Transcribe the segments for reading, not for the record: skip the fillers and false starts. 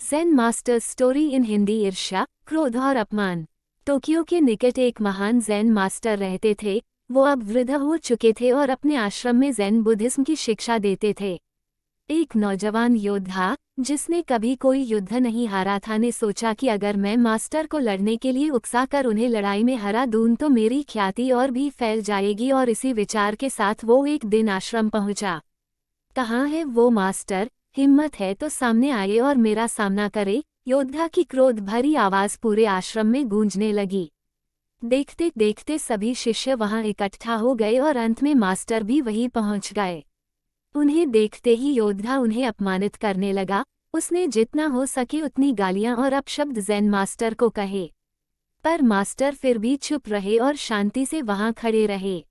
Zen masters story in Hindi. ईर्ष्या, क्रोध और अपमान। टोक्यो के निकट एक महान ज़ेन मास्टर रहते थे। वो अब वृद्ध हो चुके थे और अपने आश्रम में ज़ेन बुद्धिज्म की शिक्षा देते थे। एक नौजवान योद्धा, जिसने कभी कोई युद्ध नहीं हारा था, ने सोचा कि अगर मैं मास्टर को लड़ने के लिए उकसाकर उन्हें लड़ाई में हरा दूं तो मेरी ख्याति और भी फैल जाएगी। और इसी विचार के साथ वो एक दिन आश्रम पहुंचा। कहाँ है वो मास्टर? हिम्मत है तो सामने आए और मेरा सामना करे। योद्धा की क्रोध भरी आवाज पूरे आश्रम में गूंजने लगी। देखते देखते सभी शिष्य वहां इकट्ठा हो गए और अंत में मास्टर भी वहीं पहुंच गए। उन्हें देखते ही योद्धा उन्हें अपमानित करने लगा। उसने जितना हो सके उतनी गालियां और अपशब्द ज़ेन मास्टर को कहे, पर मास्टर फिर भी चुप रहे और शांति से वहां खड़े रहे।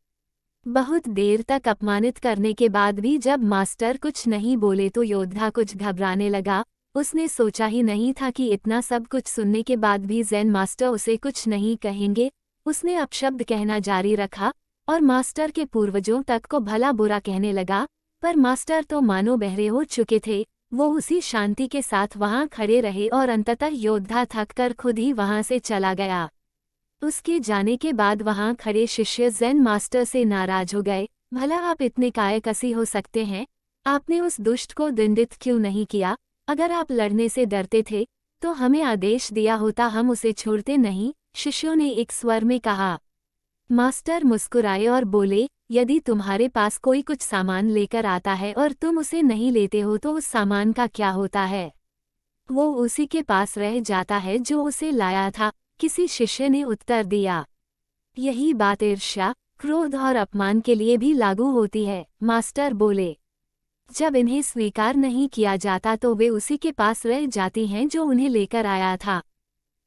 बहुत देर तक अपमानित करने के बाद भी जब मास्टर कुछ नहीं बोले तो योद्धा कुछ घबराने लगा। उसने सोचा ही नहीं था कि इतना सब कुछ सुनने के बाद भी ज़ेन मास्टर उसे कुछ नहीं कहेंगे। उसने अपशब्द कहना जारी रखा और मास्टर के पूर्वजों तक को भला बुरा कहने लगा, पर मास्टर तो मानो बहरे हो चुके थे। वो उसी शांति के साथ वहां खड़े रहे और अंततः योद्धा थककर खुद ही वहां से चला गया। उसके जाने के बाद वहां खड़े शिष्य ज़ेन मास्टर से नाराज हो गए। भला आप इतने कायकसी हो सकते हैं? आपने उस दुष्ट को दंडित क्यों नहीं किया? अगर आप लड़ने से डरते थे तो हमें आदेश दिया होता, हम उसे छोड़ते नहीं। शिष्यों ने एक स्वर में कहा। मास्टर मुस्कुराए और बोले, यदि तुम्हारे पास कोई कुछ सामान लेकर आता है और तुम उसे नहीं लेते हो तो उस सामान का क्या होता है? वो उसी के पास रह जाता है जो उसे लाया था। किसी शिष्य ने उत्तर दिया। यही बात ईर्ष्या, क्रोध और अपमान के लिए भी लागू होती है, मास्टर बोले। जब इन्हें स्वीकार नहीं किया जाता तो वे उसी के पास रह जाती हैं जो उन्हें लेकर आया था।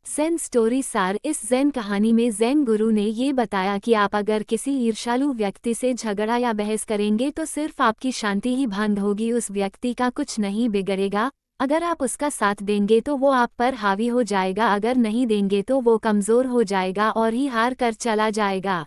ज़ेन स्टोरी सार। इस ज़ेन कहानी में ज़ेन गुरु ने ये बताया कि आप अगर किसी ईर्ष्यालु व्यक्ति से झगड़ा या बहस करेंगे तो सिर्फ आपकी शांति ही भंग होगी, उस व्यक्ति का कुछ नहीं बिगड़ेगा। अगर आप उसका साथ देंगे तो वो आप पर हावी हो जाएगा, अगर नहीं देंगे तो वो कमज़ोर हो जाएगा और ही हार कर चला जाएगा।